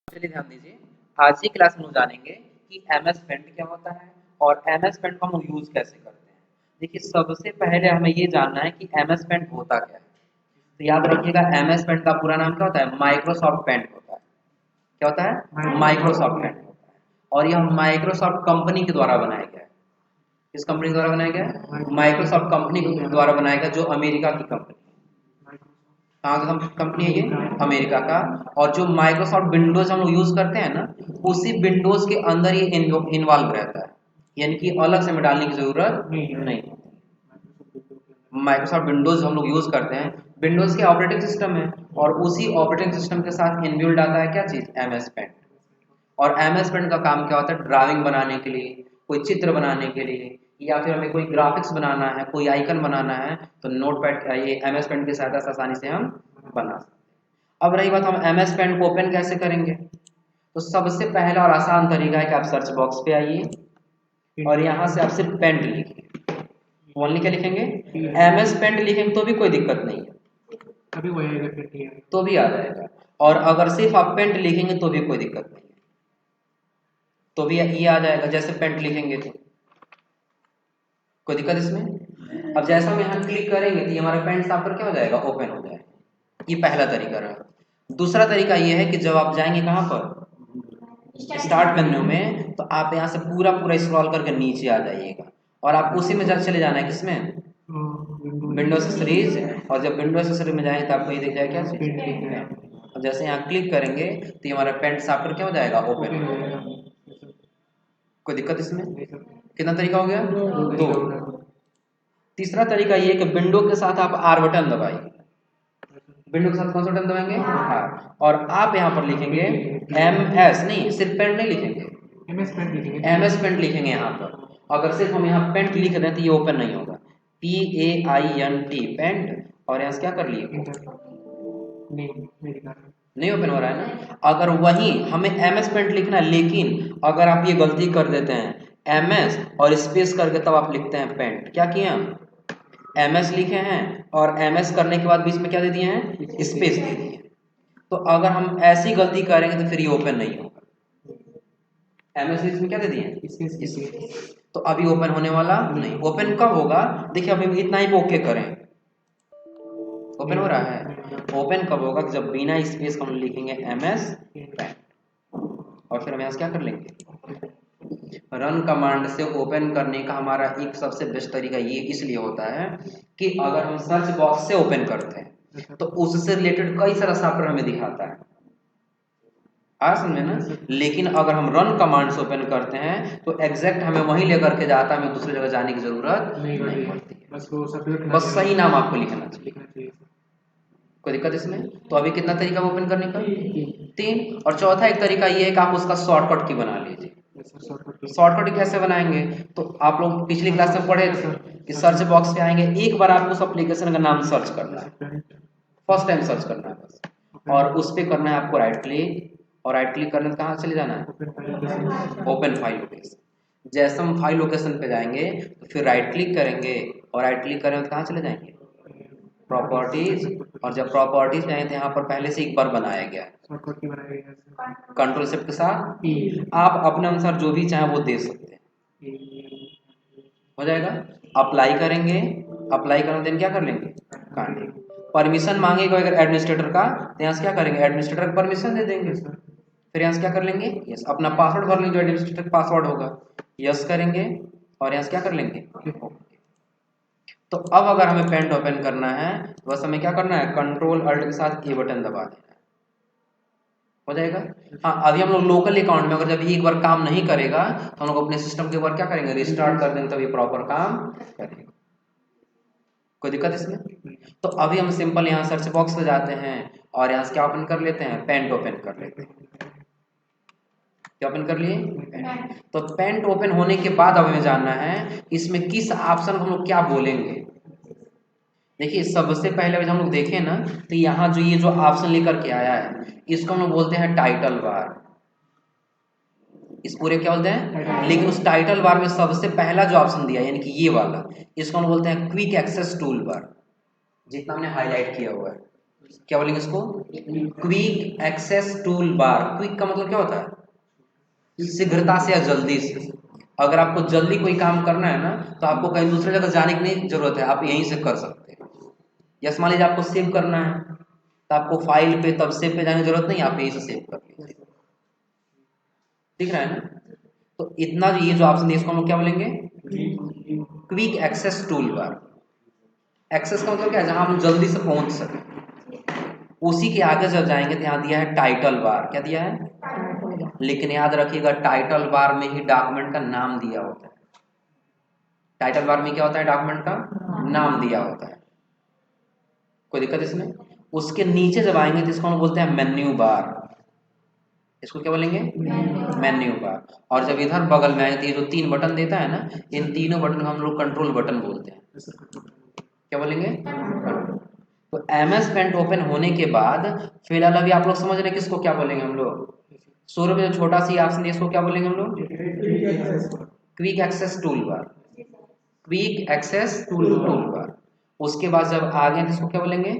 चलिए ध्यान दीजिए। आज की क्लास में हम जानेंगे कि एमएस पेंट क्या होता है और एमएस पेंट को हम यूज कैसे करते हैं। देखिए, सबसे पहले हमें ये जानना है कि एमएस पेंट होता क्या है। तो याद रखिएगा, एमएस पेंट का पूरा नाम क्या होता है? माइक्रोसॉफ्ट पेंट होता है। क्या होता है? माइक्रोसॉफ्ट पेंट होता है। और यह माइक्रोसॉफ्ट कंपनी के द्वारा बनाया गया है। किस कंपनी के द्वारा बनाया गया है? माइक्रोसॉफ्ट कंपनी के द्वारा बनाया गया, जो अमेरिका की कंपनी। कहाँ का कंपनी है ये? अमेरिका का। और जो माइक्रोसॉफ्ट विंडोज हम लोग यूज करते हैं ना, उसी विंडोज के अंदर ये इन्वॉल्व रहता है, यानी कि अलग से हमें डालने की जरूरत नहीं। माइक्रोसॉफ्ट विंडोज हम लोग यूज करते हैं, विंडोज के ऑपरेटिंग सिस्टम है, और उसी ऑपरेटिंग सिस्टम के साथ इनबिल्ट आता है क्या चीज? MS paint. और एमएस पेंट का काम क्या होता है? ड्राइंग बनाने के लिए, कोई चित्र बनाने के लिए, या फिर हमें कोई ग्राफिक्स बनाना है, कोई आइकन बनाना है, तो नोटपैड ये एमएस पेंट की सहायता से आसानी से हम बना सकते हैं। अब रही बात, हम एमएस पेंट को ओपन कैसे करेंगे? तो सबसे पहला और आसान तरीका है कि आप सर्च बॉक्स पे आइए और यहाँ से आप सिर्फ पेंट लिखिए। ओनली क्या लिखेंगे? एमएस पेंट लिखेंगे तो भी कोई दिक्कत नहीं है, तो भी आ जाएगा। और अगर सिर्फ आप पेंट लिखेंगे तो भी कोई दिक्कत नहीं है, तो भी ये आ जाएगा। जैसे पेंट लिखेंगे तो कोई दिक्कत इसमें? अब जैसा हम यहाँ क्लिक करेंगे तो ये हमारा पेंट साफ कर क्या हो जाएगा? ओपन हो जाएगा। ये पहला तरीका रहा। दूसरा तरीका ये है कि जब आप जाएंगे कहाँ पर? स्टार्ट मेन्यू में, तो आप यहाँ से पूरा पूरा स्क्रॉल करके नीचे आ जाइएगा और आप उसी में चले जाना है। किसमें? Windows series. और जब विंडोज सीरीज में जाएंगे तो आपको ये दिख जाएगा क्या चीज? और जैसे यहाँ क्लिक करेंगे तो ये हमारा पेंट साफ कर क्या हो जाएगा? ओपन हो जाएगा। कोई दिक्कत इसमें? कितना तरीका हो गया? दो। तीसरा तरीका ये है कि विंडो के साथ आप आर बटन दबाइए। विंडो के साथ कौन सा बटन दबाएंगे? आर। और आप यहाँ पर लिखेंगे एमएस, नहीं सिर्फ पेंट नहीं लिखेंगे, एमएस पेंट लिखेंगे यहाँ पर। अगर सिर्फ हम यहाँ पेंट लिख दें तो ये ओपन नहीं होगा। PAINT paint. और यहाँ से क्या कर लिए? नहीं ओपन हो रहा है ना। अगर वही हमें एमएस पेंट लिखना है, लेकिन अगर आप ये गलती कर देते हैं एमएस और स्पेस करके तब आप लिखते हैं पेंट, क्या किए हम? एमएस लिखे हैं और एमएस करने के बाद बीच में क्या दे दिए हैं? स्पेस दे दिए। तो अगर हम ऐसी गलती करेंगे तो फिर ये ओपन नहीं होगा। एमएस में क्या दे दिए? तो अभी ओपन होने वाला नहीं। ओपन कब होगा? देखिए, अभी इतना ही ओके करें, ओपन हो रहा है। ओपन कब होगा? जब बिना स्पेस हम लिखेंगे एमएस पेंट, और फिर हम यहाँ से क्या कर लेंगे? रन कमांड से ओपन करने का हमारा एक सबसे बेस्ट तरीका ये इसलिए होता है कि अगर हम सर्च बॉक्स से ओपन करते हैं तो उससे रिलेटेड कई सारा सॉफ्टवेयर हमें दिखाता है, आ समझे ना। लेकिन अगर हम रन कमांड से ओपन करते हैं तो एग्जैक्ट हमें वहीं लेकर के जाता है, हमें दूसरी जगह जाने की जरूरत नहीं पड़ती है। बस सही नाम आपको लिखना चाहिए। कोई दिक्कत इसमें? तो अभी कितना तरीका ओपन करने का? 3। और चौथा एक तरीका ये है कि आप उसका शॉर्टकट की बना लीजिए। शॉर्टकट कैसे बनाएंगे? तो आप लोग पिछली क्लास में पढ़े थे कि सर्च बॉक्स पे आएंगे, एक बार आपको उस एप्लीकेशन का नाम सर्च करना है, फर्स्ट टाइम सर्च करना है बस, और उस पर करना है आपको राइट क्लिक, और राइट क्लिक करने से कहाँ चले जाना है? Open file location. जैसे हम फाइल लोकेशन पे जाएंगे तो फिर राइट क्लिक करेंगे, और राइट क्लिक करेंगे तो कहाँ चले जाएंगे? प्रॉपर्टीज। और जब प्रॉपर्टीज में आए तो यहाँ पर पहले से एक बार बनाया गया कंट्रोल शिफ्ट के साथ आप अपने अनुसार जो भी चाहे वो दे सकते हैं, हो जाएगा। अप्लाई करेंगे, अप्लाई करने देन क्या कर लेंगे? काटेंगे। परमिशन मांगेगा अगर एडमिनिस्ट्रेटर का, तो यहाँ से क्या करेंगे? एडमिनिस्ट्रेटर को परमिशन दे देंगे। फिर यहाँ से क्या कर लेंगे? यस, अपना पासवर्ड भर लेंगे जो एडमिनिस्ट्रेटर का पासवर्ड होगा, यस करेंगे, और यहाँ से क्या कर लेंगे? तो अब अगर हमें पेंट ओपन करना है तो बस हमें क्या करना है? कंट्रोल अल्ट के साथ ए बटन दबा देना है, हो जाएगा। हाँ, अभी हम लोग लोकल अकाउंट में अगर जब एक बार काम नहीं करेगा तो हम लोग अपने सिस्टम के ऊपर क्या करेंगे? रिस्टार्ट कर देंगे, तभी प्रॉपर काम करेगा। कोई दिक्कत इसमें? तो अभी हम सिंपल यहाँ सर्च बॉक्स पे जाते हैं और यहाँ से क्या ओपन कर लेते हैं? पेंट ओपन कर लेते हैं। क्या ओपन कर लिए? तो पेंट ओपन होने के बाद अब हमें जानना है इसमें किस ऑप्शन को हम लोग क्या बोलेंगे। देखिए, सबसे पहले अगर हम लोग देखें ना तो यहाँ जो ये जो ऑप्शन लेकर के आया है इसको हम लोग बोलते हैं टाइटल बार। इस पूरे क्या बोलते हैं? लेकिन उस टाइटल बार में सबसे पहला जो ऑप्शन दिया यानी कि ये वाला, इसको हम बोलते हैं क्विक एक्सेस टूल बार, जितना हमने हाईलाइट किया हुआ है। क्या बोलेंगे इसको? Quick access tool bar. Quick का मतलब क्या होता है? शीघ्रता से या जल्दी से। अगर आपको जल्दी कोई काम करना है ना तो आपको कहीं दूसरे जगह जाने की नहीं जरूरत है, आप यहीं से कर सकते हैं। जैसे मान लीजिए आपको सेव करना है तो आपको फाइल पे तब सेव पे जाने की जरूरत नहीं, आप यहीं से सेव कर लीजिए। दिख रहा है ना? तो इतना जो ये जो ऑप्शन है इसको हम लोग क्या बोलेंगे? Quick access tool bar. Access का मतलब क्या है? जहां हम जल्दी से पहुंच सके। उसी के आगे जब जाएंगे तो यहाँ दिया है टाइटल बार। क्या दिया है? लेकिन याद रखिएगा टाइटल बार में ही डॉक्यूमेंट का नाम दिया होता है। टाइटल बार में क्या होता है? डॉक्यूमेंट का नाम दिया होता है। कोई दिक्कत इसमें? उसके नीचे जब आएंगे तो इसको हम बोलते हैं मेन्यू बार। इसको क्या बोलेंगे? Menu bar. और जब इधर बगल में आए तो ये जो 3 बटन देता है ना, इन तीनों बटन को हम लोग कंट्रोल बटन बोलते हैं। क्या बोलेंगे? तो एमएस पेंट ओपन होने के बाद फिलहाल अभी आप लोग समझ रहे हैं किसको क्या बोलेंगे हम लोग? शुरू में जो छोटा सी ऑप्शन है इसको क्या बोलेंगे हम लोग? Quick access tool bar. Quick access tool bar. उसके बाद जब आ गए तो इसको क्या बोलेंगे?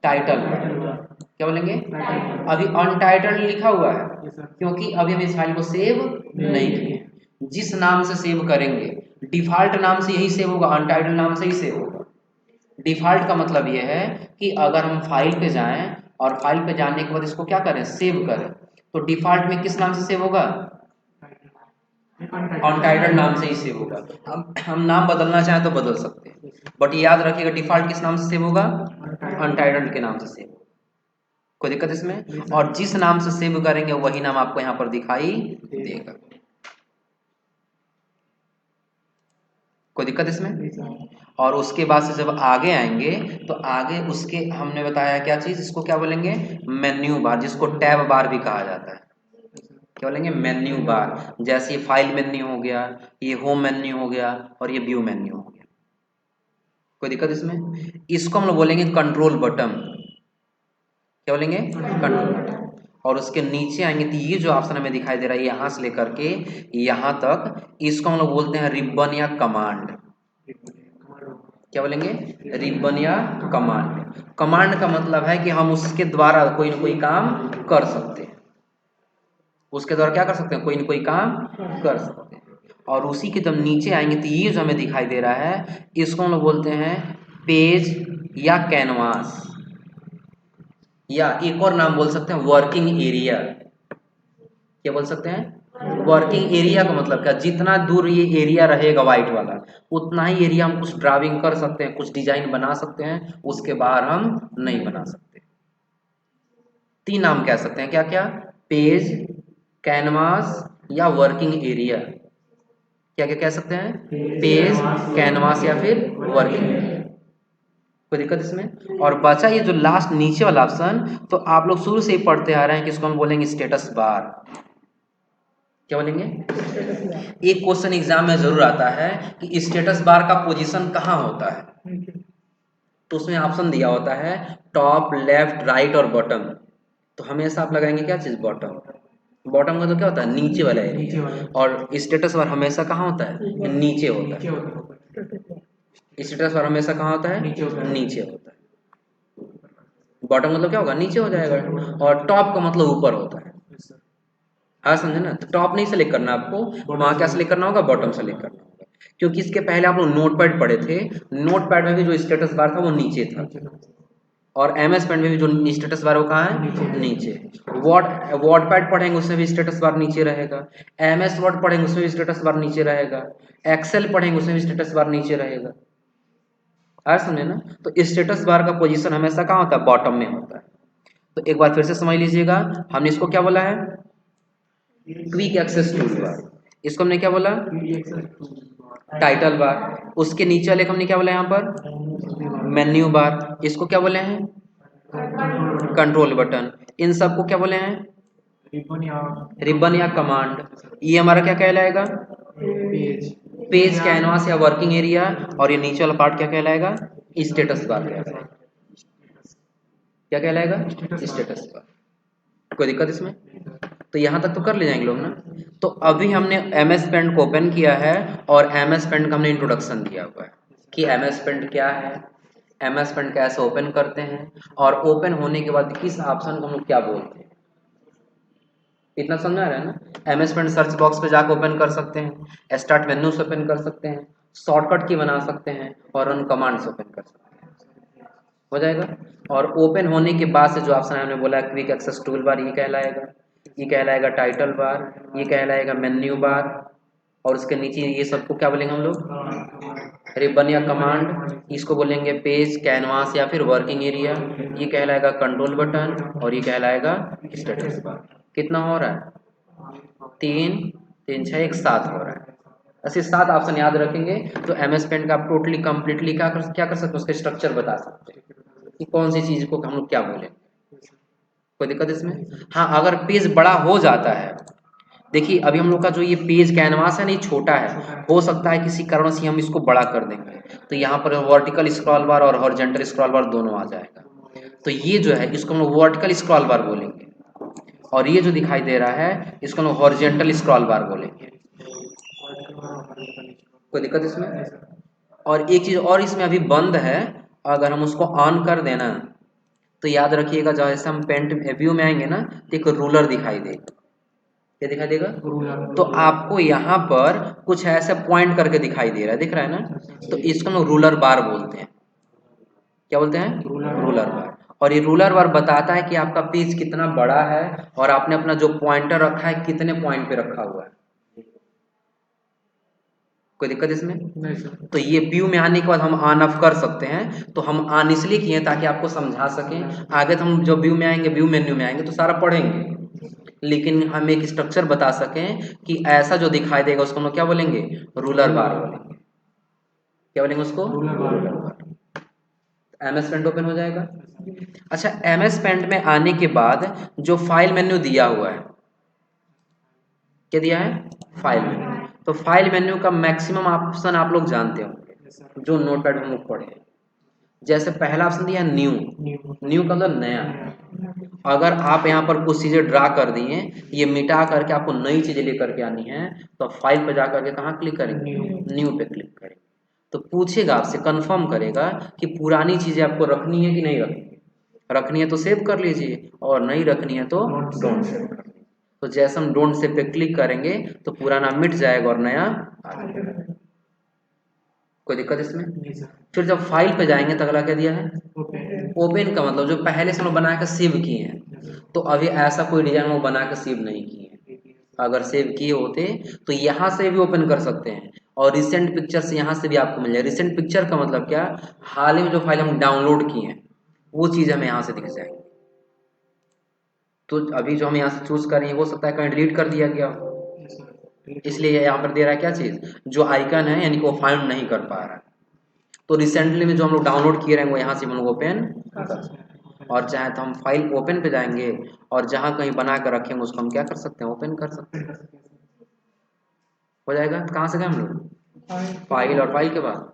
Title bar. क्या बोलेंगे? अभी अनटाइटल्ड लिखा हुआ है क्योंकि अभी हम इस फाइल को सेव नहीं किए। जिस नाम से सेव करेंगे डिफॉल्ट नाम से यही सेव होगा, अनटाइटल्ड नाम से ही सेव होगा। डिफॉल्ट का मतलब यह है कि अगर हम फाइल पे जाएं और फाइल पे जाने के बाद इसको क्या करें? सेव करें, तो डिफॉल्ट में किस नाम से सेव होगा? अनटाइटल्ड नाम से ही सेव होगा। हम नाम बदलना चाहें तो बदल सकते हैं, बट याद रखिएगा डिफॉल्ट किस नाम से सेव होगा? अनटाइटल्ड के नाम से सेव। कोई दिक्कत इसमें? और जिस नाम से सेव करेंगे वही नाम आपको यहाँ पर दिखाई देगा। कोई दिक्कत इसमें? और उसके बाद से जब आगे आएंगे तो आगे उसके हमने बताया क्या चीज, इसको क्या बोलेंगे? मेन्यू बार, जिसको टैब बार भी कहा जाता है। क्या बोलेंगे? Menu bar. जैसे ये फाइल मेन्यू हो गया, ये होम मेन्यू हो गया और ये व्यू मेन्यू हो गया। कोई दिक्कत इसमें? इसको हम लोग बोलेंगे कंट्रोल बटन। क्या बोलेंगे? Control button. और उसके नीचे आएंगे तो ये जो ऑप्शन हमें दिखाई दे रहा है यहां से लेकर के यहां तक, इसको हम लोग बोलते हैं रिबन या कमांड। क्या बोलेंगे? रिबन या कमांड। कमांड का मतलब है कि हम उसके द्वारा कोई ना कोई काम कर सकते हैं। उसके द्वारा क्या कर सकते हैं? कोई ना कोई काम कर सकते हैं। और उसी के जब नीचे आएंगे तो ये जो हमें दिखाई दे रहा है इसको हम लोग बोलते हैं पेज या कैनवास, या एक और नाम बोल सकते हैं वर्किंग एरिया। क्या बोल सकते हैं? वर्किंग एरिया का मतलब क्या? जितना दूर ये एरिया रहेगा व्हाइट वाला उतना ही एरिया हम कुछ ड्राइंग कर सकते हैं, कुछ डिजाइन बना सकते हैं, उसके बाहर हम नहीं बना सकते। 3 नाम कह सकते हैं, क्या क्या? पेज, कैनवास या वर्किंग एरिया। क्या क्या कह सकते हैं? पेज, कैनवास या फिर वर्किंग एरिया। कोई दिक्कत इसमें? और बचा ये जो लास्ट नीचे वाला ऑप्शन, तो आप लोग शुरू से ही पढ़ते आ रहे हैं कि इसको हम बोलेंगे स्टेटस बार। क्या बोलेंगे? एक क्वेश्चन एग्जाम में जरूर आता है कि स्टेटस बार का पोजीशन कहाँ होता है, तो उसमें ऑप्शन दिया होता है टॉप, लेफ्ट, राइट और बॉटम। तो हमेशा आप लगाएंगे क्या चीज? बॉटम। बॉटम का तो क्या होता है? नीचे वाला एरिया। और स्टेटस बार हमेशा कहाँ होता है? नीचे होता है। स्टेटस बार हमेशा कहाँ होता है? नीचे होता है। बॉटम मतलब क्या होगा? नीचे हो जाएगा। और टॉप का मतलब ऊपर होता है। हाँ समझे ना? तो टॉप नहीं सेलेक्ट करना आपको, वहां क्या सेलेक्ट करना होगा? बॉटम सेलेक्ट करना होगा। क्योंकि इसके पहले आप लोग नोटपैड पढ़े थे, नोटपैड में भी जो स्टेटस बार था वो नीचे था, और एमएस पेंट में भी जो स्टेटस बार वो कहाँ है? नीचे। वर्ड पैड पढ़ेंगे उसमें भी स्टेटस बार नीचे रहेगा, एमएस वर्ड पढ़ेंगे उसमें भी स्टेटस बार नीचे रहेगा, एक्सेल पढ़ेंगे उसमें भी स्टेटस बार नीचे रहेगा। आ समझे ना? तो स्टेटस बार का पोजीशन हमेशा कहाँ होता है? बॉटम में होता है। तो एक बार फिर से समझ लीजिएगा, हमने इसको क्या बोला है? Quick access tool bar. इसको हमने क्या बोला? Title bar. उसके नीचे वाले को हमने क्या बोला यहाँ पर? Menu bar. इसको क्या बोले हैं? Control button. इन सबको क्या बोले हैं? रिबन या कमांड। ये हमारा क्या कहलाएगा? पेज, कैनवास या वर्किंग एरिया। और ये नीचे वाला पार्ट क्या कहलाएगा? स्टेटस बार कहलाएगा। क्या कहलाएगा? Status bar. कोई दिक्कत इसमें? तो यहां तक तो कर ले जाएंगे लोग ना। तो अभी हमने एमएस पेंट को ओपन किया है और एमएस पेंट का हमने इंट्रोडक्शन दिया हुआ है कि एमएस पेंट क्या है, एमएस पेंट कैसे ओपन करते हैं और ओपन होने के बाद किस ऑप्शन को हम लोग क्या बोलते हैं, इतना समझा रहे हैं ना। एमएस पेंट सर्च बॉक्स पे जाकर ओपन कर सकते हैं, स्टार्ट मेन्यू से ओपन कर सकते हैं, शॉर्टकट की बना सकते हैं और रन कमांड से ओपन कर सकते हैं, हो जाएगा। और ओपन होने के बाद से जो ऑप्शन हमने बोला क्विक एक्सेस टूल बार, ये कहलाएगा, ये कहलाएगा टाइटल बार, ये कहलाएगा मेन्यू बार, और उसके नीचे ये सबको क्या बोलेंगे हम लोग, रिबन या कमांड, इसको बोलेंगे पेज, कैनवास या फिर वर्किंग एरिया, ये कहलाएगा कंट्रोल बटन और ये कहलाएगा स्टेटस बार। कितना हो रहा है, 3 3 6 1 7 हो रहा है। ऐसे 7 ऑप्शन याद रखेंगे तो एमएस पेंट का आप टोटली कंप्लीटली क्या कर सकते हैं, उसका स्ट्रक्चर बता सकते हैं कि कौन सी चीज को हम लोग क्या बोलेंगे। कोई दिक्कत इसमें? हाँ, अगर पेज बड़ा हो जाता है, देखिए अभी हम लोग का जो ये पेज कैनवास है नहीं, छोटा है, हो सकता है किसी कारण से हम इसको बड़ा कर देंगे तो यहाँ पर वर्टिकल स्क्रॉल बार और हॉरिजॉन्टल स्क्रॉल बार दोनों आ जाएगा। तो ये जो है इसको हम लोग वर्टिकल स्क्रॉल बार बोलेंगे और ये जो दिखाई दे रहा है इसको हम लोग हॉरिजॉन्टल स्क्रॉल बार बोलेंगे। कोई दिक्कत इसमें? और एक चीज और इसमें अभी बंद है, अगर हम उसको ऑन कर देना तो याद रखिएगा जैसे हम पेंट व्यू में आएंगे ना तो एक रूलर दिखाई देगा। क्या दिखाई देगा? तो आपको यहाँ पर कुछ ऐसे पॉइंट करके दिखाई दे रहा है, दिख रहा है ना, तो इसको हम रूलर बार बोलते हैं। क्या बोलते हैं? रूलर बार। और ये रूलर बार बताता है कि आपका पेज कितना बड़ा है और आपने अपना जो पॉइंटर रखा है कितने पॉइंट पे रखा हुआ है। कोई दिक्कत इसमें? नहीं सर। तो ये व्यू में आने के बाद हम ऑन ऑफ कर सकते हैं, तो हम ऑन इसलिए किए ताकि आपको समझा सकें। आगे तो हम जब व्यू में आएंगे, व्यू मेन्यू में आएंगे तो सारा पढ़ेंगे, लेकिन हम एक स्ट्रक्चर बता सकें कि ऐसा जो दिखाई देगा उसको हम लोग क्या बोलेंगे, रूलर बार बोलेंगे। क्या बोलेंगे उसको? रूलर बार। एमएस पेंट ओपन हो जाएगा। अच्छा, एमएस पेंट में आने के बाद जो फाइल मेन्यू दिया हुआ है, क्या दिया है? File menu. तो फाइल मेन्यू का मैक्सिमम ऑप्शन आप लोग जानते होंगे जो नोटपैड में हम लोग पढ़े। जैसे पहला ऑप्शन दिया न्यू, न्यू का मतलब नया। अगर आप यहाँ पर कुछ चीजें ड्रा कर दिए, ये मिटा करके आपको नई चीजें लेकर के आनी है, तो फाइल पे जाकर के कहाँ क्लिक करेंगे, न्यू पे क्लिक करेंगे। तो पूछेगा आपसे, कंफर्म करेगा कि पुरानी चीजें आपको रखनी है कि नहीं रखनी है। रखनी है तो सेव कर लीजिए और नहीं रखनी है तो डोंट सेव कर लीजिए। तो जैसे हम डोंट सेव पे क्लिक करेंगे तो पुराना मिट जाएगा और नया आ जाएगा। कोई दिक्कत इसमें? फिर जब फाइल पे जाएंगे तो अगला क्या दिया है, ओपन का मतलब जो पहले से हम बना के सेव किए हैं। तो अभी ऐसा कोई डिजाइन वो बना के सेव नहीं किए हैं, अगर सेव किए होते तो यहाँ से भी ओपन कर सकते हैं और रिसेंट पिक्चर से यहाँ से भी आपको मिल जाए। रिसेंट पिक्चर का मतलब क्या, हाल ही में जो फाइल हम डाउनलोड किए हैं वो चीज हमें यहाँ से दिख जाएगी। तो अभी जो हम यहाँ से चूज करें हो सकता है कहीं डिलीट कर दिया गया, इसलिए यहाँ पर दे रहा है क्या चीज, जो आइकन है यानी कि वो फाइंड नहीं कर पा रहा है। तो रिसेंटली में जो हम लोग डाउनलोड किए रहेंगे वो यहाँ से हम लोग ओपन कर सकते हैं, और चाहे तो हम फाइल ओपन पे जाएंगे और जहाँ कहीं बना कर रखेंगे उसको हम क्या कर सकते हैं, ओपन कर सकते हैं। हो जाएगा। तो कहाँ से गए हम लोग, फाइल, और फाइल के बाद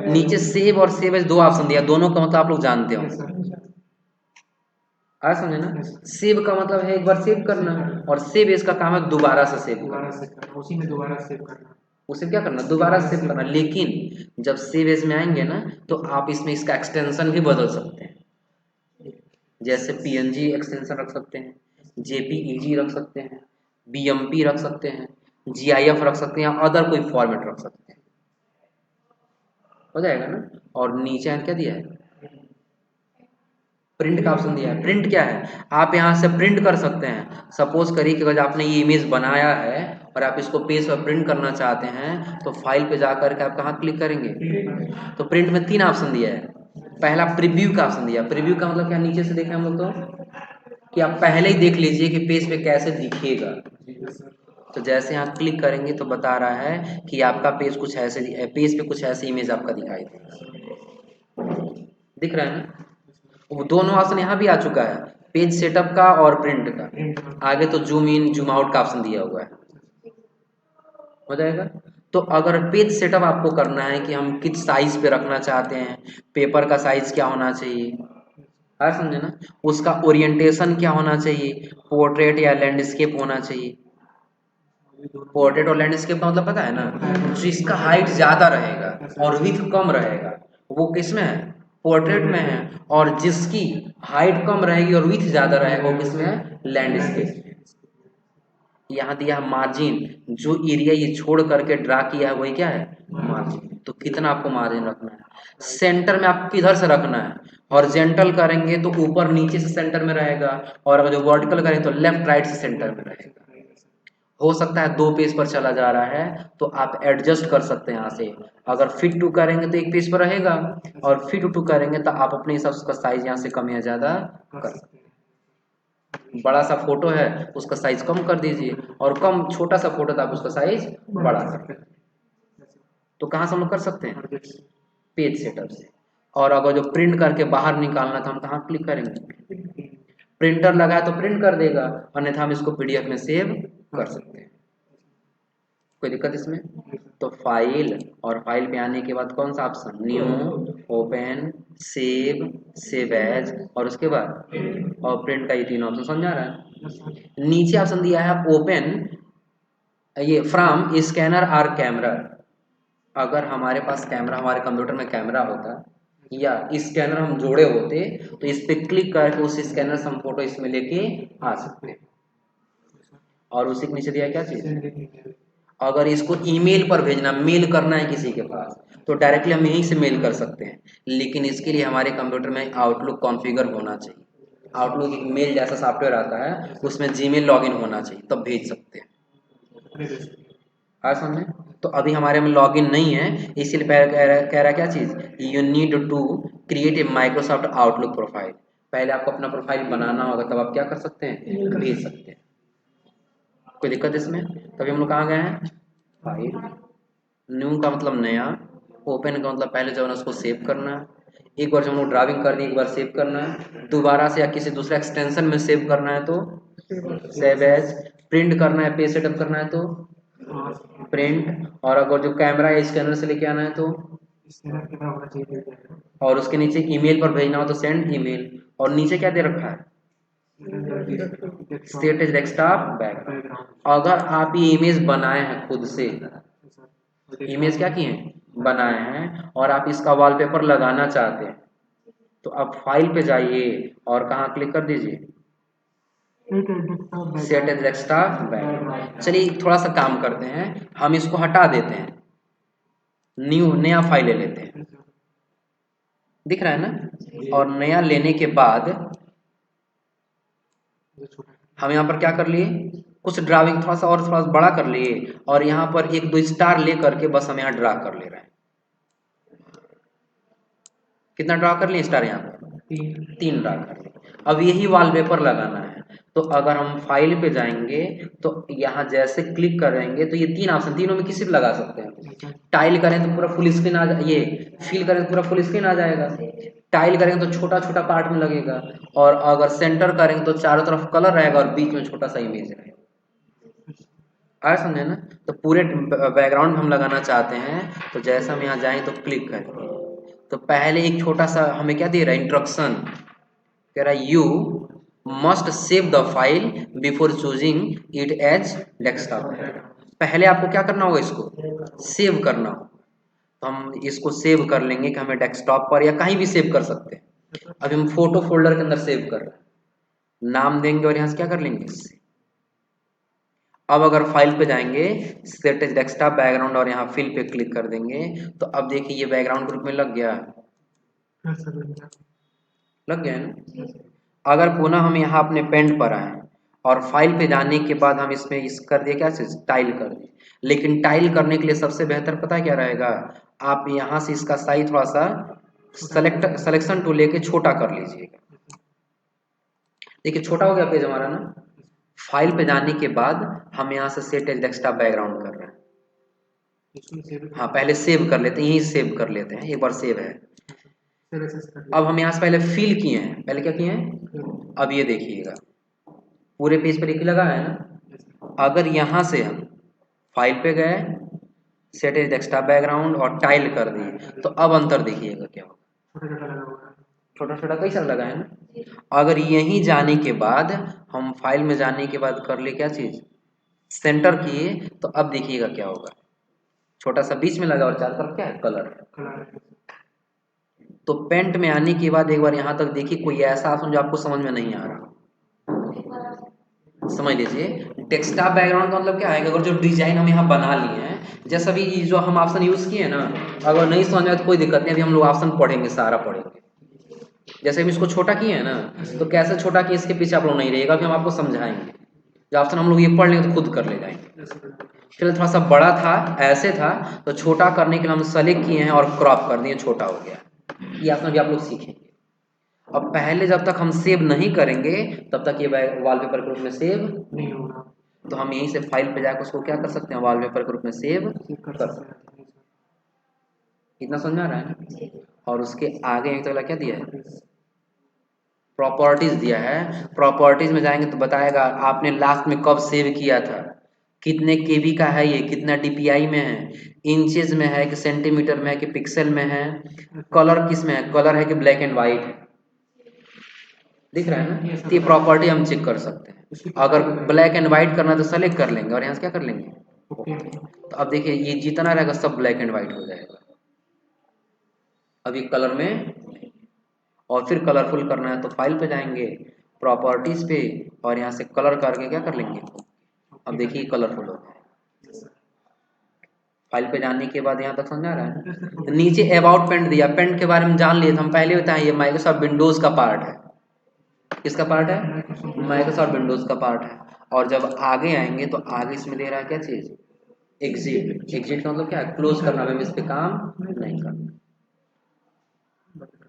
नीचे सेव और सेव एज दो ऑप्शन दिया, दोनों का मतलब आप लोग जानते हो। आ समझे ना, सेव का मतलब है एक बार सेव करना और सेव इसका काम है दोबारा से सेव करना, उसी में दोबारा सेव करना, उसे क्या करना, दोबारा सेव करना। लेकिन जब सेव एज में आएंगे ना तो आप इसमें इसका एक्सटेंशन भी बदल सकते हैं। जैसे पीएनजी एक्सटेंशन रख सकते हैं, जेपीईजी रख सकते हैं, बीएमपी रख सकते हैं, जीआईएफ रख सकते हैं, या अदर कोई फॉर्मेट रख सकते हैं। हो जाएगा ना। और नीचे क्या दिया है, प्रिंट का ऑप्शन दिया है। प्रिंट क्या है, आप यहाँ से प्रिंट कर सकते हैं। सपोज करिए कि अगर आपने ये इमेज बनाया है और आप इसको पेज पर प्रिंट करना चाहते हैं तो फाइल पे जाकर के आप कहाँ क्लिक करेंगे, तो प्रिंट में 3 ऑप्शन दिया है। पहला प्रीव्यू का ऑप्शन दिया। प्रीव्यू का मतलब क्या, नीचे से देखें हम लोग तो कि आप पहले ही देख लीजिए कि पेज पे कैसे दिखेगा। तो जैसे यहाँ क्लिक करेंगे तो बता रहा है कि आपका पेज कुछ ऐसे, पेज पे कुछ ऐसी इमेज आपका दिखाई देगा। दिख रहा है ना। वो दोनों ऑप्शन यहाँ भी आ चुका है, पेज सेटअप का और प्रिंट का। आगे तो जूम इन जूम आउट का ऑप्शन दिया हुआ है। हो जाएगा। तो अगर पेज सेटअप आपको करना है कि हम किस साइज पे रखना चाहते हैं, पेपर का साइज क्या होना चाहिए, है समझे ना, उसका ओरिएंटेशन क्या होना चाहिए, पोर्ट्रेट या लैंडस्केप होना चाहिए। पोर्ट्रेट और लैंडस्केप का मतलब पता है ना, जिसका हाइट ज्यादा रहेगा और विड्थ कम रहेगा वो किस में है, पोर्ट्रेट में है, और जिसकी हाइट कम रहेगी और विड्थ ज्यादा रहेगा वो किसमें है, लैंडस्केप। यहाँ दिया है मार्जिन, जो एरिया ये छोड़ करके ड्रा किया है वही क्या है, मार्जिन। तो कितना आपको मार्जिन रखना है, सेंटर में आपको किधर से रखना है, हॉरिजॉन्टल करेंगे तो ऊपर नीचे से सेंटर में रहेगा, और अगर जो वर्टिकल करेंगे तो लेफ्ट राइट से सेंटर में रहेगा। हो सकता है 2 पेज पर चला जा रहा है तो आप एडजस्ट कर सकते हैं यहाँ से, अगर फिट टू करेंगे तो 1 पेज पर रहेगा, और फिट टू करेंगे तो आप अपने हिसाब से उसका साइज यहाँ से कम या ज्यादा कर सकते हैं। बड़ा सा फोटो है उसका साइज कम कर दीजिए, और कम छोटा सा फोटो तो आप उसका साइज बढ़ा सकते हैं। तो कहाँ से हम लोग कर सकते हैं, पेज सेटअप से। और अगर जो प्रिंट करके बाहर निकालना था हम कहाँ क्लिक करेंगे, प्रिंटर लगा है तो प्रिंट कर देगा, अन्यथा हम इसको पीडीएफ में सेव कर सकते हैं। कोई दिक्कत इसमें? तो फाइल, और फाइल पे आने के बाद कौन सा option, new, open, save, save as, और उसके बाद और प्रिंट का, ये 3 ऑप्शन समझ आ रहा है। नीचे ऑप्शन दिया है ओपन, ये फ्रॉम स्कैनर आर कैमरा। अगर हमारे पास कैमरा, हमारे कंप्यूटर में कैमरा होता या स्कैनर हम जोड़े होते तो इस पे क्लिक करके उस स्कैनर से हम फोटो इसमें लेके आ सकते हैं। और उसी के नीचे दिया क्या चीज, अगर इसको ईमेल पर भेजना, मेल करना है किसी के पास, तो डायरेक्टली हम यहीं से मेल कर सकते हैं, लेकिन इसके लिए हमारे कंप्यूटर में आउटलुक कॉन्फ़िगर होना चाहिए। आउटलुक एक मेल जैसा सॉफ्टवेयर आता है, उसमें जीमेल लॉगिन होना चाहिए, तब भेज सकते हैं। समझे? तो अभी हमारे में लॉगिन नहीं है, इसीलिए कह रहा क्या चीज, you need to create a Microsoft Outlook profile. पहले आपको अपना प्रोफाइल बनाना होगा, तब आप क्या कर सकते हैं, भेज सकते हैं। कोई दिक्कत इसमें? तभी हम लोग कहाँ गए हैं, फाइल, न्यू का मतलब नया, ओपन का मतलब पहले जो है उसको सेव करना है, एक बार जब हम लोग ड्राइविंग कर दी, एक बार सेव करना है, दोबारा से या किसी दूसरे एक्सटेंशन में सेव करना है तो सेव एज, प्रिंट करना है, पेज सेटअप करना है तो प्रिंट, और अगर जो कैमरा है स्कैनर से लेके आना है तो, और उसके नीचे ईमेल पर भेजना हो तो सेंड ईमेल, और नीचे क्या दे रखा है, सेट एज डेस्कटॉप बैकग्राउंड। अगर आप ये इमेज बनाए हैं खुद से, इमेज क्या किए हैं, बनाए हैं, और आप इसका वॉलपेपर लगाना चाहते हैं, तो आप फाइल पे जाइए और कहाँ क्लिक कर दीजिए, सेट एज डेस्कटॉप बैकग्राउंड। चलिए थोड़ा सा काम करते हैं, हम इसको हटा देते हैं, न्यू नया फाइल ले लेते हैं, दिख रहा है ना, और नया लेने के बाद हम यहाँ पर क्या कर लिए, कुछ ड्राविंग थोड़ा सा बड़ा कर लिए, और यहाँ पर 1-2 स्टार ले करके बस हम यहाँ ड्रा कर ले रहे हैं। कितना ड्रा कर लिए स्टार, यहाँ पर 3 ड्रा कर लिए। अब यही वॉलपेपर लगाना है, तो अगर हम फाइल पे जाएंगे तो यहाँ जैसे क्लिक करेंगे तो ये 3 ऑप्शन, तीनों में किसी भी लगा सकते हैं। टाइल करें तो पूरा फुल स्क्रीन आ जाए, ये फिल करें तो पूरा फुल स्क्रीन आ जाएगा, टाइल करेंगे तो छोटा छोटा पार्ट में लगेगा, और अगर सेंटर करेंगे तो चारों तरफ कलर रहेगा और बीच में छोटा सा इमेज रहेगा। आया समझे ना? तो पूरे बैकग्राउंड हम लगाना चाहते हैं, तो जैसे हम यहाँ जाएं तो क्लिक करें, तो पहले एक छोटा सा हमें क्या दे रहा है, इंस्ट्रक्शन कह रहा है, you must save the file before choosing it as desktop. पहले आपको क्या करना होगा, इसको सेव करना होगा। तो हम इसको सेव कर लेंगे कि हमें डेस्कटॉप पर या कहीं भी सेव कर सकते हैं। अभी हम फोटो फोल्डर के अंदर सेव कर रहे हैं, नाम देंगे और यहाँ से क्या कर लेंगे, अब अगर फाइल पे जाएंगे, सेट एज डेस्कटॉप बैकग्राउंड, और यहाँ फिल पे क्लिक कर देंगे, तो अब देखिए ये बैकग्राउंड ग्रुप में लग गया, लग गया है ना। अगर पुनः हम यहाँ अपने पेंट पर आए और फाइल पे जाने के बाद हम इसमें इस कर दिए क्या चीज, टाइल कर दिए, लेकिन टाइल करने के लिए सबसे बेहतर पता है क्या रहेगा, आप यहाँ से इसका साइज थोड़ा सा सिलेक्शन टूल लेके छोटा कर लीजिएगा। देखिए छोटा हो गया पेज हमारा ना। फाइल पे जाने के बाद हम यहाँ से सेट एज डेस्कटॉप बैकग्राउंड कर रहे हैं। हाँ पहले सेव कर लेते हैं, यही सेव कर लेते हैं, एक बार सेव है। अब हम यहाँ से पहले फिल किए हैं, पहले क्या किए हैं, अब ये देखिएगा पूरे पेज पर एक लगा है ना। अगर यहाँ से हम फाइल पे गए, सेट एज डेस्कटॉप बैकग्राउंड और टाइल कर दिए, तो अब अंतर देखिएगा क्या होगा, छोटा छोटा कैसा लगा है ना। अगर यहीं जाने के बाद हम फाइल में जाने के बाद कर ले क्या चीज, सेंटर किए, तो अब देखिएगा क्या होगा, छोटा सा बीच में लगा और चारों तरफ क्या है, कलर। तो पेंट में आने के बाद एक बार यहाँ तक देखिए कोई ऐसा ऑप्शन जो आपको समझ में नहीं आ रहा, समझ लीजिए। डेस्कटॉप बैकग्राउंड का मतलब क्या है, अगर जो डिजाइन हम यहाँ बना लिए हैं, जैसे अभी जो हम ऑप्शन यूज किए ना, अगर नहीं समझ में तो कोई दिक्कत नहीं, अभी हम लोग ऑप्शन पढ़ेंगे, सारा पढ़ेंगे। जैसे हम इसको छोटा किए हैं ना, तो कैसे छोटा किए इसके पीछे आप लोग नहीं रहेगा, अभी हम आपको समझाएंगे। जो ऑप्शन हम लोग ये पढ़ लेंगे तो खुद कर ले जाएंगे। फिर थोड़ा सा बड़ा था, ऐसे था, तो छोटा करने के लिए हम सेलेक्ट किए हैं और क्रॉप कर दिए, छोटा हो गया। ये ऑप्शन भी आप लोग सीखेंगे। अब पहले जब तक हम सेव नहीं करेंगे तब तक ये वॉलपेपर के रूप में सेव नहीं होगा, तो हम यहीं से फाइल पे जाकर उसको क्या कर सकते हैं, वॉलपेपर के रूप में सेव कर सकते हैं। इतना समझ में आ रहा है ना। और उसके आगे एक अगला क्या दिया है, प्रॉपर्टीज दिया है। प्रॉपर्टीज में जाएंगे तो बताएगा आपने लास्ट में कब सेव किया था, कितने केबी का है, ये कितना डीपीआई में है, इंचेस में है कि सेंटीमीटर में है कि पिक्सल में है, कलर किस में है, कलर है कि ब्लैक एंड व्हाइट है, दिख रहा है ना। तो ये प्रॉपर्टी हम चेक कर सकते हैं। अगर ब्लैक एंड व्हाइट करना तो सेलेक्ट कर लेंगे और यहाँ से क्या कर लेंगे, तो अब देखिए ये जितना रहेगा सब ब्लैक एंड व्हाइट हो जाएगा। अभी कलर में, और फिर कलरफुल करना है तो फाइल पे जाएंगे, प्रॉपर्टीज पे, और यहाँ से कलर करके क्या कर लेंगे, अब देखिए कलरफुल हो गया। फाइल पे जाने के बाद यहाँ तक समझ आ रहा है। तो नीचे अबाउट पेंट दिया, पेंट के बारे में जान लिए, हम पहले बताएं ये माइक्रोसॉफ्ट विंडोज का पार्ट है। किसका पार्ट है, माइक्रोसॉफ्ट विंडोज का पार्ट है। और जब आगे आएंगे तो आगे इसमें दे रहा है क्या चीज, एग्जिट। एग्जिट का मतलब क्या है, क्लोज करना, हमें इस पे काम नहीं करना,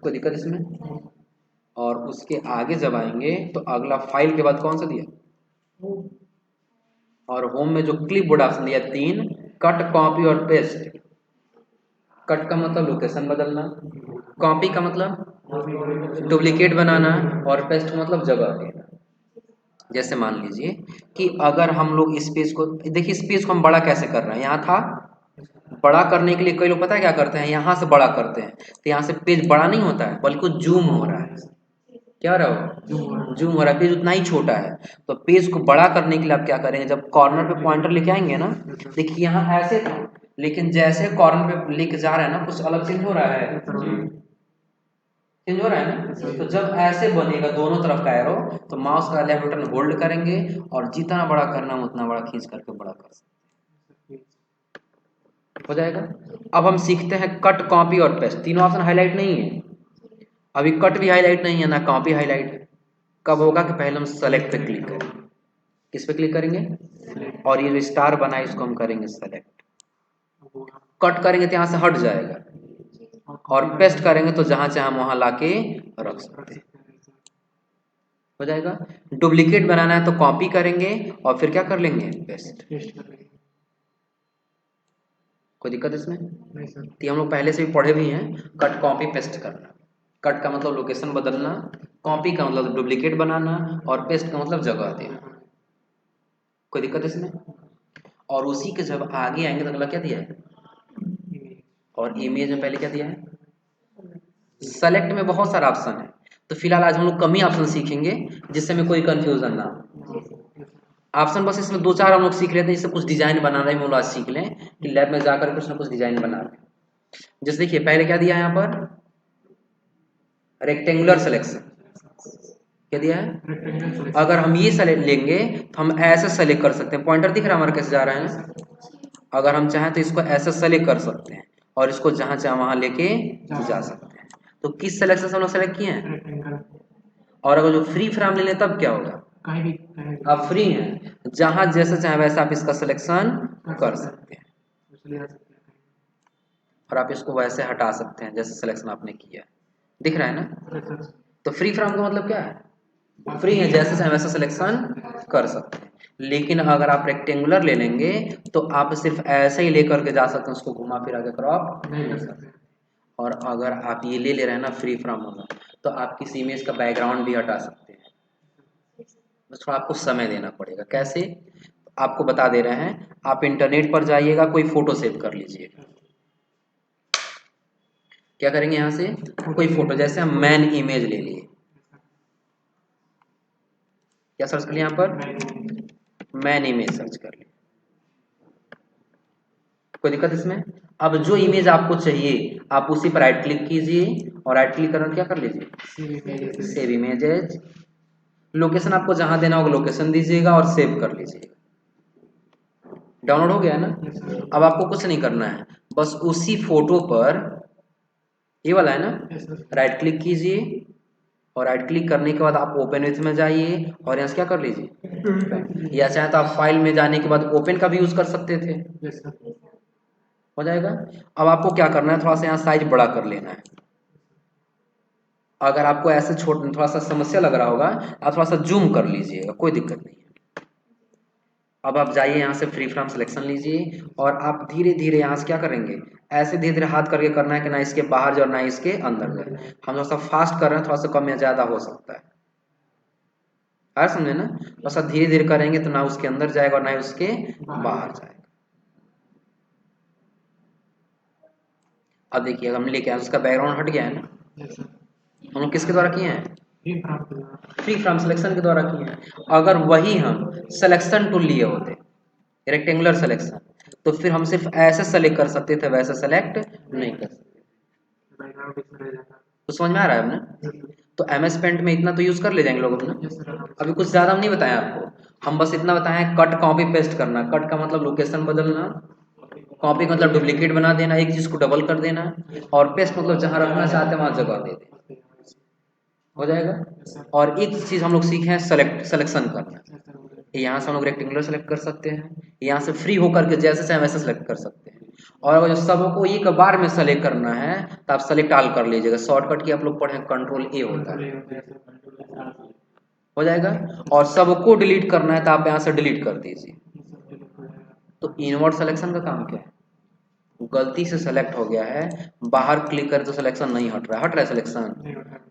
कोई दिक्कत इसमें। और उसके आगे जब आएंगे तो अगला फाइल के बाद कौन सा दिया, और होम में जो क्लिप बोर्ड ऑप्शन दिया 3, कट कॉपी और पेस्ट। कट का मतलब लोकेशन बदलना, कॉपी का मतलब डुप्लीकेट बनाना, और पेस्ट का मतलब जगह देना। जैसे मान लीजिए कि अगर हम लोग स्पेस को, देखिए स्पेस को हम बड़ा कैसे कर रहे हैं, यहाँ था, बड़ा करने के लिए कई लोग पता है क्या करते हैं, यहाँ से बड़ा करते हैं, तो यहाँ से पेज बड़ा नहीं होता है बल्कि जूम हो रहा है। क्या हो रहा है, जूम हो रहा है, पेज उतना ही छोटा है। तो पेज को बड़ा करने के लिए आप क्या करेंगे, जब कॉर्नर पे पॉइंटर लेके आएंगे ना, देखिए यहाँ ऐसे था, लेकिन जैसे कॉर्नर पे लेके जा रहा है ना, कुछ अलग चेंज हो रहा है, चेंज हो रहा है ना। तो जब ऐसे बनेगा दोनों तरफ का एरो, तो माउस का लेफ्ट बटन होल्ड करेंगे और जितना बड़ा करना है उतना बड़ा खींच करके बड़ा कर सकते हो जाएगा। अब हम सीखते हैं कट, कॉपी और पेस्ट। तीनों ऑप्शन हाईलाइट नहीं है, अभी कट भी हाईलाइट नहीं है ना कॉपी हाईलाइट है। कब होगा कि पहले हम सेलेक्ट पे क्लिक करेंगे, किस पे क्लिक करेंगे, और ये जो स्टार बना है इसको हम करेंगे सेलेक्ट। कट करेंगे तो यहाँ से हट जाएगा, और पेस्ट करेंगे तो जहां चाहे हम वहां लाके रख सकते हैं, हो जाएगा। डुप्लीकेट बनाना है तो कॉपी करेंगे और फिर क्या कर लेंगे, पेस्ट। कोई दिक्कत इसमें नहीं सर, तो हम लोग पहले से भी पढ़े भी हैं, कट कॉपी पेस्ट करना। कट का मतलब लोकेशन बदलना, कॉपी का मतलब डुप्लीकेट बनाना, और पेस्ट का मतलब जगह देना। कोई दिक्कत इसमें। और उसी के जब आगे आएंगे तो अगला क्या दिया है, और इमेज में पहले क्या दिया है, सेलेक्ट में बहुत सारा ऑप्शन है। तो फिलहाल आज हम लोग कम ही ऑप्शन सीखेंगे जिससे हमें कोई कंफ्यूजन ना हो। ऑप्शन बस इसमें 2-4 हम लोग सीख लेते हैं, जिससे कुछ डिजाइन बनाना ही हम लोग आज सीख लें कि लैब में जाकर कुछ ना कुछ डिजाइन बना लें। जैसे देखिए पहले क्या दिया है यहाँ पर, रेक्टेंगुलर सिलेक्शन। क्या दिया है, अगर हम ये सेलेक्ट लेंगे तो हम ऐसे सेलेक्ट कर सकते हैं, पॉइंटर दिख रहा है हमारा कैसे जा रहा है। अगर हम चाहें तो इसको ऐसे सेलेक्ट कर सकते हैं और इसको जहां चाहे वहां लेके जा सकते हैं। तो किस सिलेक्शन से हम लोग सेलेक्ट किए हैं। और अगर जो फ्री फ्रेम ले लें तब क्या होगा, आप फ्री हैं, जहां जैसे चाहे वैसे आप इसका सिलेक्शन कर सकते हैं, और आप इसको वैसे हटा सकते हैं जैसे सिलेक्शन आपने किया, दिख रहा है ना। तो फ्री फ्रेम का मतलब क्या है, फ्री है, जैसे चाहे वैसा सिलेक्शन कर सकते हैं। लेकिन अगर आप रेक्टेंगुलर ले लेंगे तो आप सिर्फ ऐसे ही लेकर के जा सकते हैं, उसको घुमा फिरा के क्रॉप नहीं कर सकते। और अगर आप ये ले रहे हैं ना फ्री फ्रेम वाला, तो आप किसी इमेज का बैकग्राउंड भी हटा सकते हैं, बस थोड़ा आपको समय देना पड़ेगा। कैसे, आपको बता दे रहे हैं। आप इंटरनेट पर जाइएगा, कोई फोटो सेव कर लीजिए। क्या करेंगे, यहाँ से कोई फोटो, जैसे हम मैन इमेज ले लिए, क्या सर्च कर लिया, यहाँ पर मैन इमेज सर्च कर लिया, कोई दिक्कत इसमें। अब जो इमेज आपको चाहिए आप उसी पर राइट क्लिक कीजिए और राइट क्लिक करके क्या कर लीजिए, सेव इमेजेज। लोकेशन आपको जहां देना होगा लोकेशन दीजिएगा और सेव कर लीजिएगा। डाउनलोड हो गया है ना। अब आपको कुछ नहीं करना है, बस उसी फोटो पर, ये वाला है ना, राइट क्लिक कीजिए और राइट क्लिक करने के बाद आप ओपन विथ में जाइए और यहाँ से क्या कर लीजिए, या चाहे तो आप फाइल में जाने के बाद ओपन का भी यूज कर सकते थे, हो जाएगा। अब आपको क्या करना है, थोड़ा सा यहाँ साइज बड़ा कर लेना है। अगर आपको ऐसे थोड़ा सा समस्या लग रहा होगा आप थोड़ा सा जूम कर लीजिएगा, कोई दिक्कत नहीं है। अब आप जाइए यहाँ से फ्री फ्रॉम सिलेक्शन लीजिए और आप धीरे धीरे यहाँ से क्या करेंगे, ऐसे धीरे धीरे हाथ करके करना है कि ना इसके बाहर जाए और ना इसके अंदर जाए। हम थोड़ा सा फास्ट कर रहे हैं, थोड़ा सा कम या ज्यादा हो सकता है, आ समझे ना। थोड़ा सा धीरे धीरे करेंगे तो ना उसके अंदर जाएगा और ना ही उसके बाहर जाएगा। अब देखिए हम लेके आए, उसका बैकग्राउंड हट गया है ना। हम लोग किसके द्वारा किए हैं, फ्री फ्रॉम सिलेक्शन के द्वारा किए हैं। अगर वही हम सिलेक्शन टूल लिए होते, रेक्टेंगुलर सिलेक्शन, तो फिर हम सिर्फ ऐसे सेलेक्ट कर सकते थे, वैसे सेलेक्ट नहीं कर सकते। तो समझ में आ रहा है अपने। तो एमएस पेंट में इतना तो यूज कर ले जाएंगे लोग अपना। अभी कुछ ज्यादा हम नहीं बताएं आपको, हम बस इतना बताएं कट कॉपी पेस्ट करना। कट का मतलब लोकेशन बदलना, कॉपी का मतलब डुप्लीकेट बना देना, एक चीज को डबल कर देना, और पेस्ट मतलब जहां रखना चाहते हैं वहां जगह दे देना, हो जाएगा। और एक चीज हम लोग सीखे हैं, सिलेक्शन करना। यहाँ से हम लोग रेक्टेंगुलर सेलेक्ट कर सकते हैं, यहाँ से फ्री होकर के जैसे चाहे वैसे सेलेक्ट कर सकते हैं। और अगर जो सबको एक बार में सेलेक्ट करना है तो आप सेलेक्ट ऑल कर लीजिएगा। शॉर्टकट की आप लोग पढ़े कंट्रोल ए होता है, हो जाएगा। और सबको डिलीट करना है तो आप यहाँ से डिलीट कर दीजिए। तो इनवर्ट सिलेक्शन का काम क्या है, गलती से सेलेक्ट हो गया है, बाहर क्लिक करें तो सिलेक्शन नहीं हट रहा है, हट रहा है सिलेक्शन,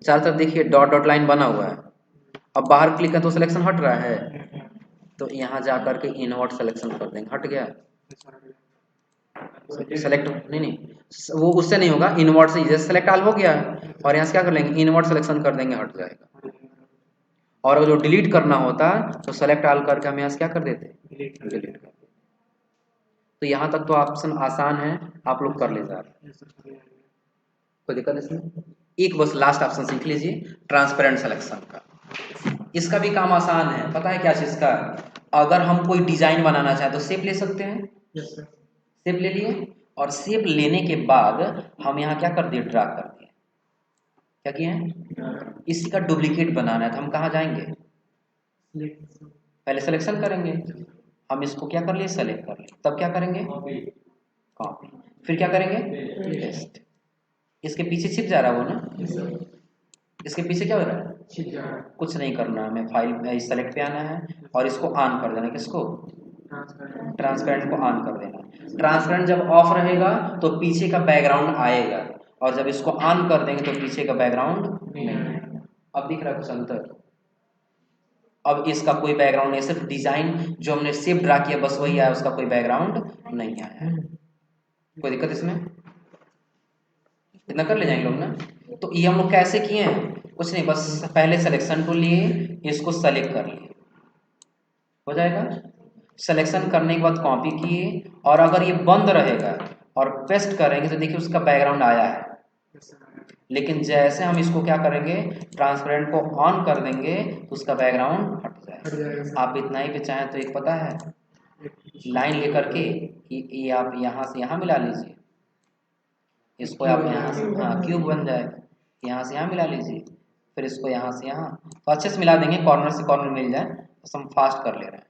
चारों तरफ देखिए डॉट डॉट लाइन बना हुआ है। अब बाहर क्लिक करें तो सिलेक्शन हट रहा है, तो यहाँ जा करके इनवर्ट सिलेक्शन कर देंगे, हट गया। सेलेक्ट नहीं वो उससे नहीं होगा, इनवर्ट से जैसे सेलेक्ट ऑल हो गया और यहाँ से क्या कर लेंगे, इनवर्ट सिलेक्शन कर देंगे, हट जाएगा। और अगर जो डिलीट करना होता तो सेलेक्ट ऑल करके हम यहाँ से क्या कर देते, डिलीट कर देते। तो यहाँ तक तो ऑप्शन आसान है, आप लोग कर ले जा रहे हैं, कोई दिक्कत इसमें। एक बस लास्ट ऑप्शन सीख लीजिए, ट्रांसपेरेंट सिलेक्शन का। इसका भी काम आसान है, पता है क्या चीज का, अगर हम कोई डिजाइन बनाना चाहे तो शेप ले सकते हैं, शेप ले लिए, और शेप लेने के बाद हम यहाँ क्या कर दिए, ड्रा कर दिए। क्या किए हैं, इसी का डुप्लीकेट बनाना है तो हम कहाँ जाएंगे, पहले सिलेक्शन करेंगे। हम इसको क्या कर लिए, सेलेक्ट कर लिए, तब क्या करेंगे, कॉपी, फिर क्या करेंगे, पेस्ट। इसके पीछे छिप जा रहा है वो ना, इसके पीछे क्या हो रहा है, कुछ नहीं करना, हमें फाइल सेलेक्ट पे आना है और इसको ऑन कर देना, किसको, ट्रांसपेरेंट को ऑन कर देना। ट्रांसपेरेंट जब ऑफ रहेगा तो पीछे का बैकग्राउंड आएगा, और जब इसको ऑन कर देंगे तो पीछे का बैकग्राउंड नहीं आएगा। अब दिख रहा है कुछ अंतर, अब इसका कोई बैकग्राउंड नहीं, सिर्फ डिजाइन जो हमने शेप ड्रा किया बस वही आया, उसका कोई बैकग्राउंड नहीं आया। कोई दिक्कत इसमें, इतना कर ले जाएंगे लोग ना। तो ये हम लोग कैसे किए हैं, कुछ नहीं, बस पहले सिलेक्शन टूल लिए, इसको सेलेक्ट कर लिए, हो जाएगा। सिलेक्शन करने के बाद कॉपी किए, और अगर ये बंद रहेगा और पेस्ट करेंगे तो देखिए उसका बैकग्राउंड आया है। लेकिन जैसे हम इसको क्या करेंगे, ट्रांसपेरेंट को ऑन कर देंगे तो उसका बैकग्राउंड हट जाएगा। आप इतना ही पे चाहें तो एक पता है, लाइन लेकर के ये आप यहाँ से यहाँ मिला लीजिए, इसको आप यहाँ से, हाँ क्यूब बन जाएगा, यहाँ से यहाँ मिला लीजिए, फिर इसको यहाँ से यहाँ, तो अच्छे से मिला देंगे, कॉर्नर से कॉर्नर मिल जाए, तो हम फास्ट कर ले रहे हैं,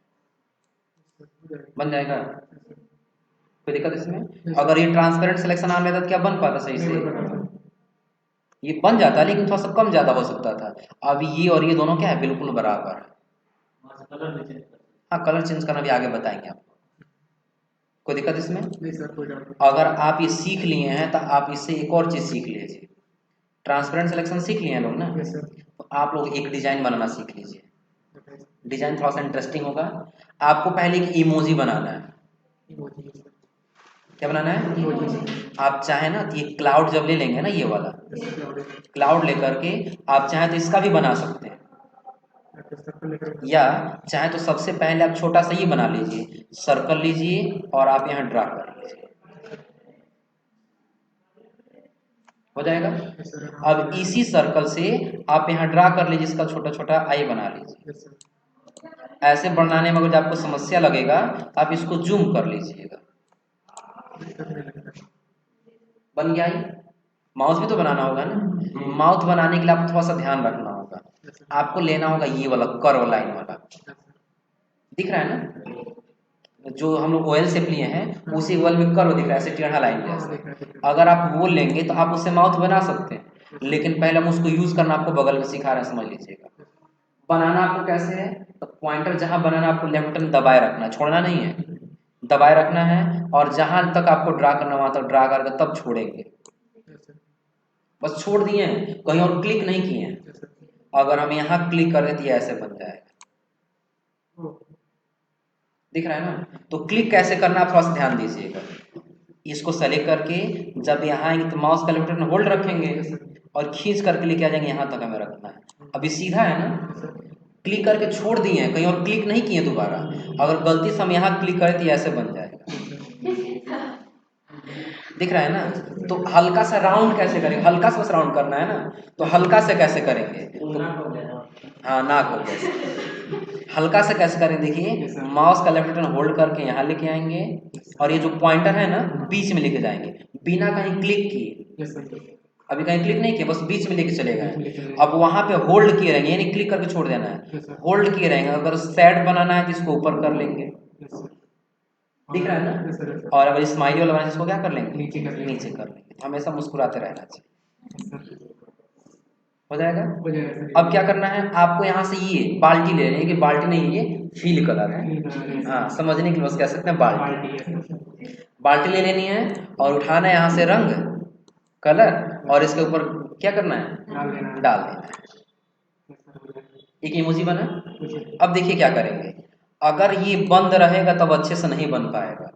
बन जाएगा। कोई दिक्कत इसमें, अगर ये ट्रांसपेरेंट सिलेक्शन आ लेता तो क्या बन पाता सही से, ये बन जाता है लेकिन थोड़ा सा कम ज्यादा हो सकता था। अब ये और ये दोनों क्या है, बिल्कुल बराबर है। हाँ कलर चेंज करना भी आगे बताएंगे आपको, कोई दिक्कत इसमें। अगर आप ये सीख लिए हैं तो आप इससे एक और चीज सीख लीजिए, ट्रांसपेरेंट सिलेक्शन सीख लिए हैं लोग ना, तो आप लोग एक डिजाइन बनाना सीख लीजिए। डिजाइन थोड़ा सा इंटरेस्टिंग होगा। आपको पहले एक इमोजी बनाना है, क्या बनाना है, आप चाहे ना तो ये क्लाउड जब ले लेंगे ना, ये वाला क्लाउड लेकर के आप चाहे तो इसका भी बना सकते हैं, या चाहे तो सबसे पहले आप छोटा सा ये बना लीजिए, सर्कल लीजिए और आप यहाँ ड्रा कर लीजिए, हो जाएगा। अब इसी सर्कल से आप यहाँ ड्रा कर लीजिए, इसका छोटा छोटा आई बना लीजिए। ऐसे बनाने में अगर आपको समस्या लगेगा आप इसको जूम कर लीजिएगा। बन गया ही। माउथ भी तो बनाना होगा ना। माउथ बनाने के लिए आपको थोड़ा सा ध्यान रखना होगा, आपको लेना होगा ये वाला कर्व लाइन वाला, दिख रहा है ना, जो हम लोग ओएल शेप लिए हैं उसी ओएल में कर्व दिख रहा है, ऐसे टेढ़ा लाइन जैसा। अगर आप वो लेंगे तो आप उससे माउथ बना सकते हैं, लेकिन पहले हम उसको यूज करना आपको बगल में सिखा रहे हैं, समझ लीजिएगा। बनाना आपको कैसे है, तो पॉइंटर जहां बनाना आपको लेफ्ट बटन दबाए रखना है, छोड़ना नहीं है, दबाए रखना है, और जहां तक आपको ड्रा करना वहां तक ड्रा करके तब छोड़ेंगे। बस छोड़ दिए हैं, कहीं और क्लिक नहीं किए हैं। अगर हम यहाँ क्लिक कर दें तो ये ऐसे बन जाएगा, दिख रहा है ना। तो क्लिक कैसे करना आप थोड़ा सा ध्यान दीजिएगा। इसको सेलेक्ट करके जब यहाँ आएंगे तो माउस का लेफ्ट बटन होल्ड रखेंगे और खींच करके लेके आ जाएंगे, यहाँ तक हमें रखना है। अभी सीधा है ना, क्लिक करके छोड़ दिए हैं, कहीं और क्लिक नहीं किए दोबारा। अगर गलती से हम यहाँ क्लिक करें तो ऐसे बन जाएगा, दिख रहा है ना। तो हल्का सा राउंड कैसे करेंगे, हल्का सा बस राउंड करना है ना, तो हल्का से कैसे करेंगे, तो हाँ नाक हो गया, हल्का से कैसे करें, देखिए माउस का लेफ्ट बटन होल्ड करके यहाँ लेके आएंगे और ये जो पॉइंटर है ना बीच में लेके जाएंगे बिना कहीं क्लिक किए। अभी कहीं क्लिक नहीं किया, बस बीच में लेके चले गए। अब वहां पे होल्ड किए रहेंगे, यानी क्लिक करके छोड़ देना है, होल्ड किए रहेंगे। अगर सेट बनाना है तो इसको ऊपर कर लेंगे, दिख रहा है ना। और अगर स्माइली वाला बनाना है इसको क्या कर लेंगे, नीचे कर लेंगे। हमेशा मुस्कुराते रहना चाहिए, हो जाएगा। अब क्या करना है आपको, यहाँ से ये बाल्टी ले लेंगे, कि बाल्टी नहीं ये फील कलर है, हाँ समझने के लिए बस कह सकते हैं बाल्टी। बाल्टी ले लेनी है और उठाना है यहाँ से रंग कलर, और इसके ऊपर क्या करना है, डाल देना है। एक इमोजी बना। अब देखिए क्या करेंगे, अगर ये बंद रहेगा तब अच्छे से नहीं बन पाएगा।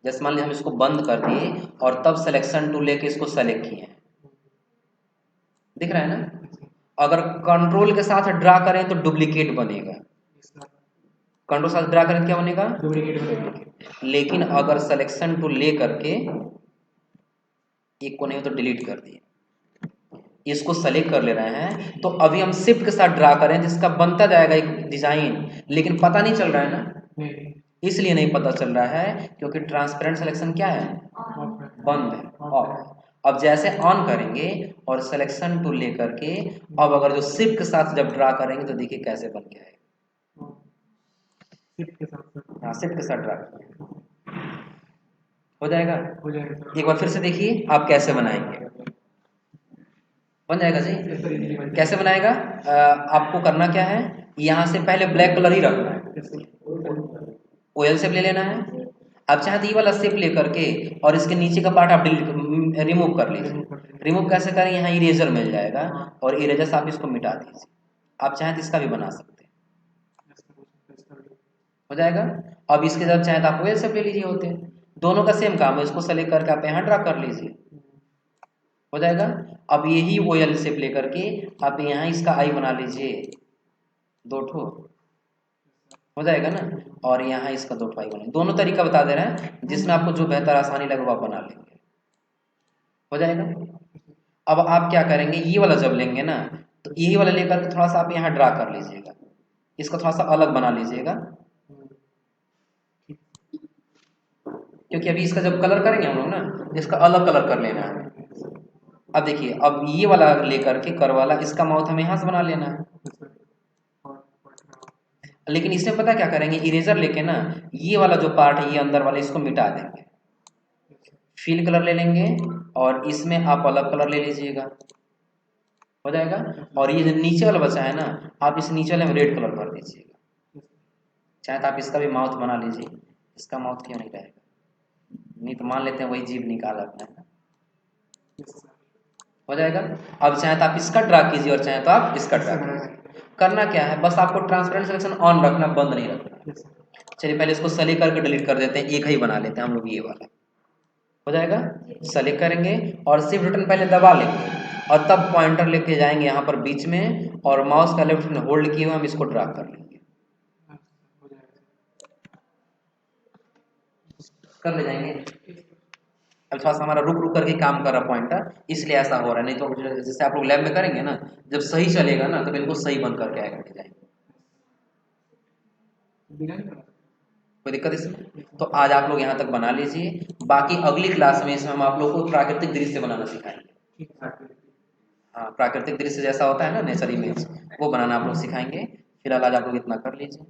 जैसे मान लीजिए हम इसको बंद कर दिए और तब सिलेक्शन टूल लेके इसको सेलेक्ट किए, दिख रहा है ना। अगर कंट्रोल के साथ ड्रा करें तो डुप्लीकेट बनेगा, कंट्रोल साथ ड्रा करें क्या बनेगा, डुप्लीकेट। लेकिन अगर सिलेक्शन टूल ले करके एक को नहीं तो डिलीट कर दिए, इसको सेलेक्ट कर ले रहे हैं, तो अभी हम शिफ्ट के साथ ड्रा करें जिसका बनता जाएगा एक डिजाइन, लेकिन पता नहीं चल रहा है ना। इसलिए नहीं पता चल रहा है क्योंकि ट्रांसपेरेंट सिलेक्शन क्या है, बंद है, ऑफ। अब जैसे ऑन करेंगे और सिलेक्शन टूल लेकर के अब अगर जो शिफ्ट के साथ जब ड्रा करेंगे तो देखिए कैसे बन गया है, हाँ शिफ्ट के साथ ड्रा हो जाएगा। एक बार फिर से देखिए आप कैसे बनाएंगे, बन जाएगा जी। कैसे बनाएगा, आपको करना क्या है, यहाँ से पहले ब्लैक कलर ही रखना है, ओएल शेप ले लेना है। आप चाहे तो ये वाला शेप ले करके और इसके नीचे का पार्ट आप डिलीट रिमूव कर लीजिए। रिमूव कैसे करें, यहाँ इरेजर मिल जाएगा और इरेजर से आप इसको मिटा दीजिए। आप चाहे तो इसका भी बना सकते हैं, हो जाएगा। अब इसके जब चाहे तो आप ओएल शेप ले लीजिए, होते हैं दोनों का सेम काम है। इसको सेलेक्ट करके आप यहाँ ड्रा कर लीजिए, हो जाएगा। अब यही ओएल शेप लेकर के आप यहाँ इसका आई बना लीजिए, दो ठो हो जाएगा ना, और यहाँ इसका दो ठो आई बना, दोनों तरीका बता दे रहे हैं जिसमें आपको जो बेहतर आसानी लगे वो आप बना लेंगे, हो जाएगा। अब आप क्या करेंगे, ये वाला जब लेंगे ना तो यही वाला लेकर के थोड़ा सा आप यहाँ ड्रा कर लीजिएगा, इसको थोड़ा सा अलग बना लीजिएगा, क्योंकि अभी इसका जब कलर करेंगे हम लोग ना इसका अलग कलर कर लेना है। अब देखिए अब ये वाला लेकर के कर वाला इसका माउथ हमें यहाँ से बना लेना है, लेकिन इसमें पता क्या करेंगे, इरेजर लेके ना ये वाला जो पार्ट है ये अंदर वाला इसको मिटा देंगे, फील कलर ले लेंगे और इसमें आप अलग कलर ले लीजिएगा, हो जाएगा। और ये जो नीचे वाला बचा है ना आप इस नीचे वाले में रेड कलर कर दीजिएगा, चाहे तो आप इसका भी माउथ बना लीजिए, इसका माउथ क्यों नहीं रहेगा, नहीं तो मान लेते हैं वही जीभ निकाल अपना है, हो जाएगा। अब चाहे तो आप इसका ड्रा कीजिए और चाहे तो आप इसका ड्रा कीजिए। करना क्या है, बस आपको ट्रांसपेरेंट सिलेक्शन ऑन रखना, बंद नहीं रखना। चलिए पहले इसको सेलेक्ट करके डिलीट कर देते हैं, एक ही बना लेते हैं हम लोग ये वाला, हो जाएगा। सेलेक्ट करेंगे और शिफ्ट बटन पहले दबा लेंगे और तब पॉइंटर लेके जाएंगे यहाँ पर बीच में और माउस का लेफ्ट बटन होल्ड किए हुए हम इसको ड्रा कर लेंगे, कर ले जाएंगे। अल्फा सा हमारा रुक रुक करके काम कर रहा पॉइंटर, इसलिए ऐसा हो रहा है। नहीं तो जैसे आप लोग लैब में करेंगे ना, जब सही चलेगा ना तो बिल्कुल सही बन करके आएगा डिजाइन। कोई दिक्कत इसमें? तो आज आप लोग यहाँ तक बना लीजिए, बाकी अगली क्लास में इसमें हम आप लोग को प्राकृतिक दृश्य बनाना सिखाएंगे। हाँ, प्राकृतिक दृश्य जैसा होता है ना, नेचर इमेज, वो बनाना आप लोग सिखाएंगे। फिलहाल आज आप लोग इतना कर लीजिए।